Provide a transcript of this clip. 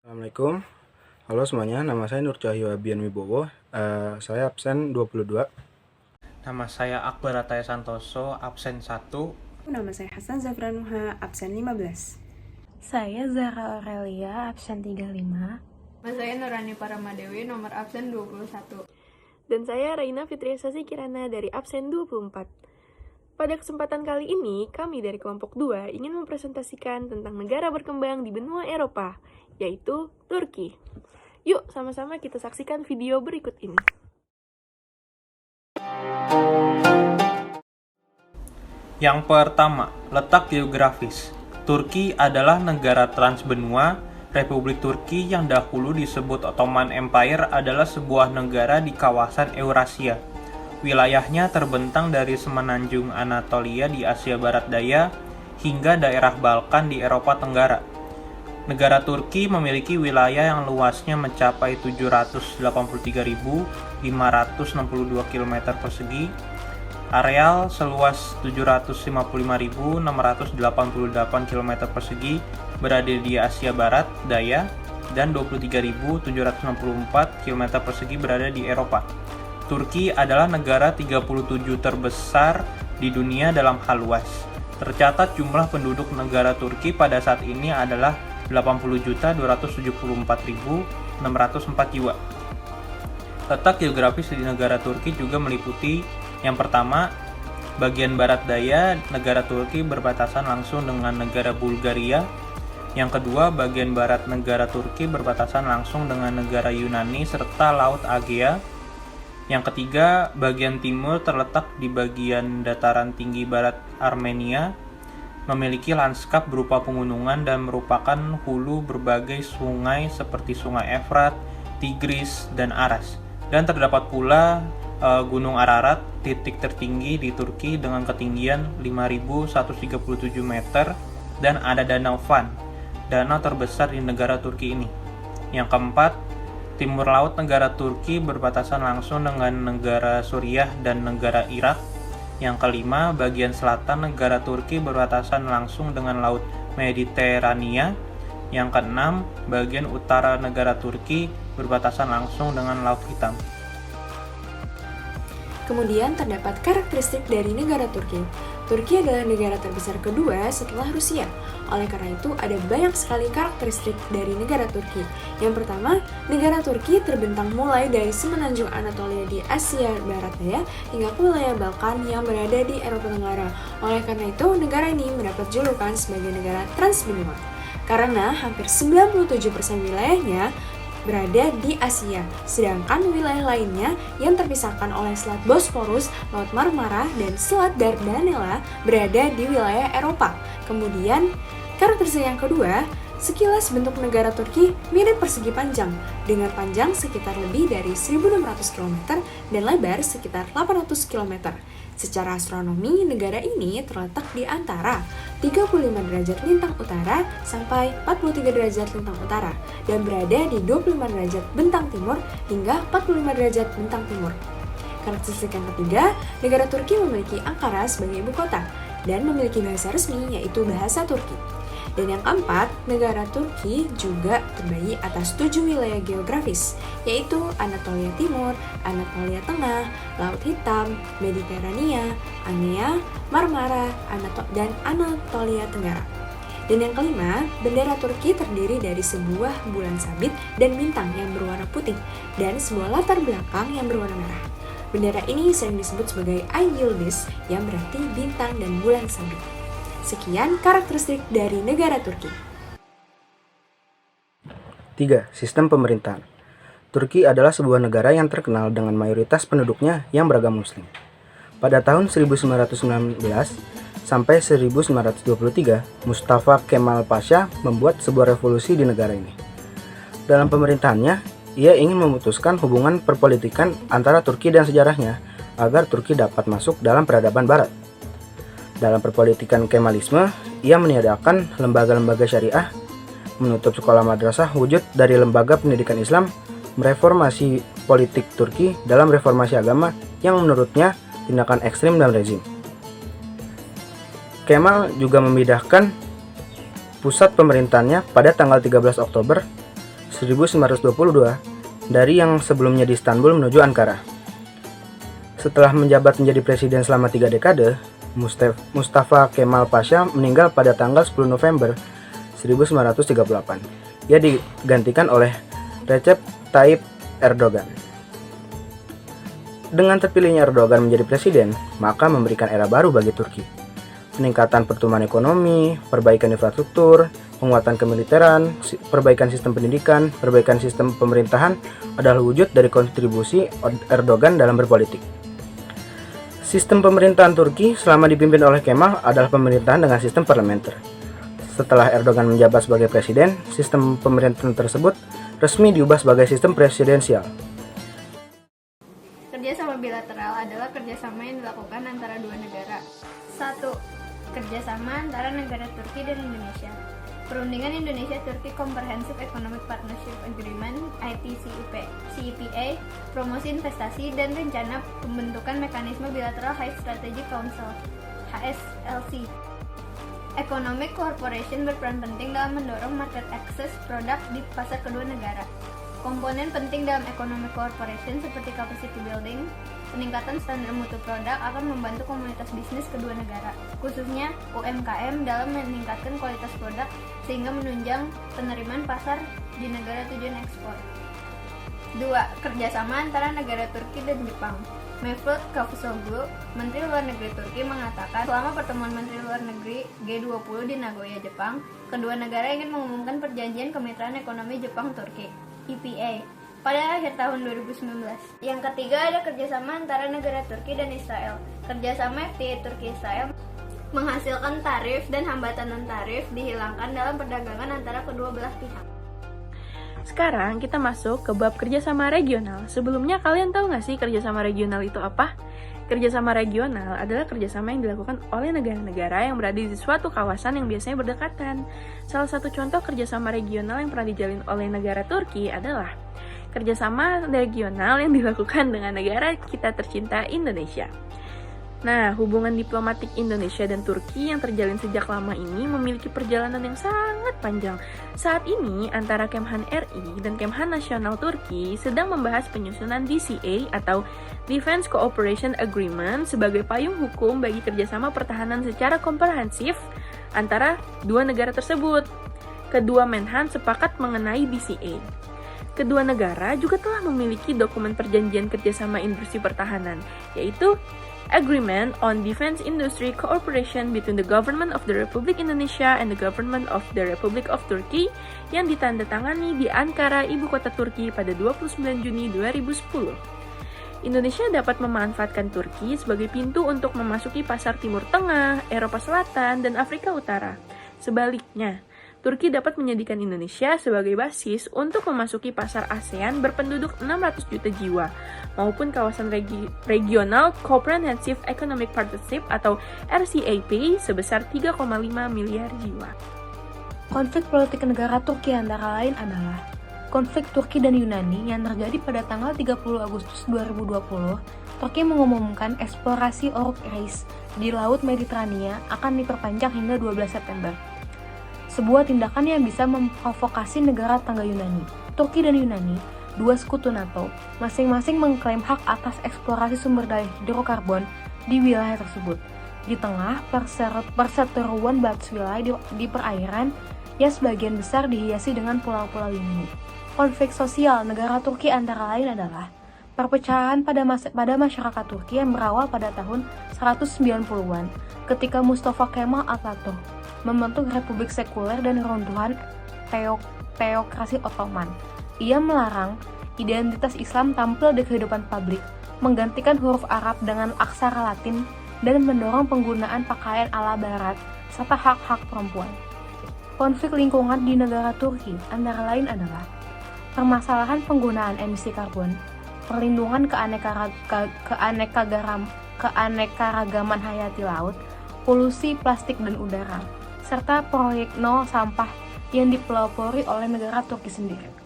Assalamualaikum. Halo semuanya, nama saya Nur Cahyo Abian Wibowo. Saya absen 22. Nama saya Akbar Ataya Santoso, absen 1. Nama saya Hasan Zafranuha, absen 15. Saya Zahra Aurelia, absen 35. Nama saya Nurani Paramadewi, nomor absen 21. Dan saya Raina Fitriasasi Kirana dari absen 24. Pada kesempatan kali ini, kami dari kelompok 2 ingin mempresentasikan tentang negara berkembang di benua Eropa, yaitu Turki. Yuk, sama-sama kita saksikan video berikut ini. Yang pertama, letak geografis. Turki adalah negara transbenua. Republik Turki yang dahulu disebut Ottoman Empire adalah sebuah negara di kawasan Eurasia. Wilayahnya terbentang dari semenanjung Anatolia di Asia Barat Daya hingga daerah Balkan di Eropa Tenggara. Negara Turki memiliki wilayah yang luasnya mencapai 783.562 km persegi, areal seluas 755.688 km persegi berada di Asia Barat Daya, dan 23.764 km persegi berada di Eropa. Turki adalah negara 37 terbesar di dunia dalam hal luas. Tercatat jumlah penduduk negara Turki pada saat ini adalah 80.274.604 jiwa. Letak geografis di negara Turki juga meliputi yang pertama, bagian barat daya negara Turki berbatasan langsung dengan negara Bulgaria. Yang kedua, bagian barat negara Turki berbatasan langsung dengan negara Yunani serta Laut Egea. Yang ketiga, bagian timur terletak di bagian dataran tinggi barat Armenia, memiliki lanskap berupa pegunungan dan merupakan hulu berbagai sungai seperti Sungai Efrat, Tigris, dan Aras. Dan terdapat pula Gunung Ararat, titik tertinggi di Turki dengan ketinggian 5.137 meter, dan ada Danau Van, danau terbesar di negara Turki ini. Yang keempat, timur laut negara Turki berbatasan langsung dengan negara Suriah dan negara Irak. Yang kelima, bagian selatan negara Turki berbatasan langsung dengan Laut Mediterania. Yang keenam, bagian utara negara Turki berbatasan langsung dengan Laut Hitam. Kemudian terdapat karakteristik dari negara Turki. Turki adalah negara terbesar kedua setelah Rusia. Oleh karena itu, ada banyak sekali karakteristik dari negara Turki. Yang pertama, negara Turki terbentang mulai dari semenanjung Anatolia di Asia Barat Daya hingga ke wilayah Balkan yang berada di Eropa Tenggara. Oleh karena itu, negara ini mendapat julukan sebagai negara transbenua. Karena hampir 97% wilayahnya berada di Asia, sedangkan wilayah lainnya yang terpisahkan oleh Selat Bosporus, Laut Marmara, dan Selat Dardanella berada di wilayah Eropa. Kemudian, karakteristik yang kedua, sekilas bentuk negara Turki mirip persegi panjang, dengan panjang sekitar lebih dari 1.600 km dan lebar sekitar 800 km. Secara astronomi, negara ini terletak di antara 35 derajat lintang utara sampai 43 derajat lintang utara dan berada di 25 derajat bentang timur hingga 45 derajat bentang timur. Karakteristik yang ketiga, negara Turki memiliki Ankara sebagai ibu kota dan memiliki bahasa resmi yaitu bahasa Turki. Dan yang keempat, negara Turki juga terdiri atas 7 wilayah geografis, yaitu Anatolia Timur, Anatolia Tengah, Laut Hitam, Mediterania, Anea, Marmara, dan Anatolia Tenggara. Dan yang kelima, bendera Turki terdiri dari sebuah bulan sabit dan bintang yang berwarna putih, dan sebuah latar belakang yang berwarna merah. Bendera ini sering disebut sebagai Ay Yıldız, yang berarti bintang dan bulan sabit. Sekian karakteristik dari negara Turki. 3. Sistem pemerintahan. Turki adalah sebuah negara yang terkenal dengan mayoritas penduduknya yang beragama Muslim. Pada tahun 1919 sampai 1923, Mustafa Kemal Pasha membuat sebuah revolusi di negara ini. Dalam pemerintahannya, ia ingin memutuskan hubungan perpolitikan antara Turki dan sejarahnya agar Turki dapat masuk dalam peradaban Barat. Dalam perpolitikan Kemalisme, ia meniadakan lembaga-lembaga syariah, menutup sekolah madrasah wujud dari lembaga pendidikan Islam, mereformasi politik Turki dalam reformasi agama yang menurutnya tindakan ekstrim dan rezim. Kemal juga memindahkan pusat pemerintahannya pada tanggal 13 Oktober 1922 dari yang sebelumnya di Istanbul menuju Ankara. Setelah menjabat menjadi presiden selama 3 dekade, Mustafa Kemal Pasha meninggal pada tanggal 10 November 1938. Ia digantikan oleh Recep Tayyip Erdogan. Dengan terpilihnya Erdogan menjadi presiden, maka memberikan era baru bagi Turki. Peningkatan pertumbuhan ekonomi, perbaikan infrastruktur, penguatan kemiliteran, perbaikan sistem pendidikan, perbaikan sistem pemerintahan adalah wujud dari kontribusi Erdogan dalam berpolitik. Sistem pemerintahan Turki selama dipimpin oleh Kemal adalah pemerintahan dengan sistem parlementer. Setelah Erdogan menjabat sebagai presiden, sistem pemerintahan tersebut resmi diubah sebagai sistem presidensial. Kerjasama bilateral adalah kerjasama yang dilakukan antara dua negara. 1. Kerjasama antara negara Turki dan Indonesia. Perundingan Indonesia-Turki Comprehensive Economic Partnership Agreement (ITCIPA), promosi investasi dan rencana pembentukan mekanisme bilateral High Strategic Council (HSLC). Economic Cooperation berperan penting dalam mendorong market access produk di pasar kedua negara. Komponen penting dalam Economic Cooperation seperti capacity building, peningkatan standar mutu produk akan membantu komunitas bisnis kedua negara, khususnya UMKM dalam meningkatkan kualitas produk sehingga menunjang penerimaan pasar di negara tujuan ekspor. 2. Kerjasama antara negara Turki dan Jepang. Mevlut Cavusoglu, Menteri Luar Negeri Turki, mengatakan selama pertemuan Menteri Luar Negeri G20 di Nagoya, Jepang, kedua negara ingin mengumumkan perjanjian kemitraan ekonomi Jepang-Turki (EPA) pada akhir tahun 2019. Yang ketiga ada kerjasama antara negara Turki dan Israel. Kerjasama FTA Turki-Israel menghasilkan tarif dan hambatan non-tarif dihilangkan dalam perdagangan antara kedua belah pihak. Sekarang kita masuk ke bab kerjasama regional. Sebelumnya kalian tahu nggak sih kerjasama regional itu apa? Kerjasama regional adalah kerjasama yang dilakukan oleh negara-negara yang berada di suatu kawasan yang biasanya berdekatan. Salah satu contoh kerjasama regional yang pernah dijalin oleh negara Turki adalah kerjasama regional yang dilakukan dengan negara kita tercinta Indonesia. Nah, hubungan diplomatik Indonesia dan Turki yang terjalin sejak lama ini memiliki perjalanan yang sangat panjang. Saat ini, antara Kemhan RI dan Kemhan Nasional Turki sedang membahas penyusunan DCA atau Defense Cooperation Agreement sebagai payung hukum bagi kerjasama pertahanan secara komprehensif antara dua negara tersebut. Kedua Menhan sepakat mengenai DCA. Kedua negara juga telah memiliki dokumen perjanjian kerjasama industri pertahanan, yaitu Agreement on Defense Industry Cooperation between the Government of the Republic Indonesia and the Government of the Republic of Turkey yang ditandatangani di Ankara, ibu kota Turki pada 29 Juni 2010. Indonesia dapat memanfaatkan Turki sebagai pintu untuk memasuki pasar Timur Tengah, Eropa Selatan, dan Afrika Utara. Sebaliknya, Turki dapat menjadikan Indonesia sebagai basis untuk memasuki pasar ASEAN berpenduduk 600 juta jiwa, maupun kawasan regional Comprehensive Economic Partnership atau RCEP sebesar 3,5 miliar jiwa. Konflik politik negara Turki antara lain adalah konflik Turki dan Yunani yang terjadi pada tanggal 30 Agustus 2020. Turki mengumumkan eksplorasi Oruk Reis di Laut Mediterania akan diperpanjang hingga 12 September. Sebuah tindakan yang bisa memprovokasi negara tangga Yunani. Turki dan Yunani, dua sekutu NATO, masing-masing mengklaim hak atas eksplorasi sumber daya hidrokarbon di wilayah tersebut. Di tengah perseteruan batas wilayah di perairan yang sebagian besar dihiasi dengan pulau-pulau Yunani. Konflik sosial negara Turki antara lain adalah perpecahan pada masyarakat Turki yang berawal pada tahun 190-an ketika Mustafa Kemal Atatürk membentuk republik sekuler dan runtuhan teokrasi Ottoman. Ia melarang identitas Islam tampil di kehidupan publik, menggantikan huruf Arab dengan aksara Latin, dan mendorong penggunaan pakaian ala Barat serta hak-hak perempuan. Konflik lingkungan di negara Turki antara lain adalah permasalahan penggunaan emisi karbon, perlindungan keanekaragaman hayati laut, polusi plastik dan udara, serta proyek nol sampah yang dipelopori oleh negara Turki sendiri.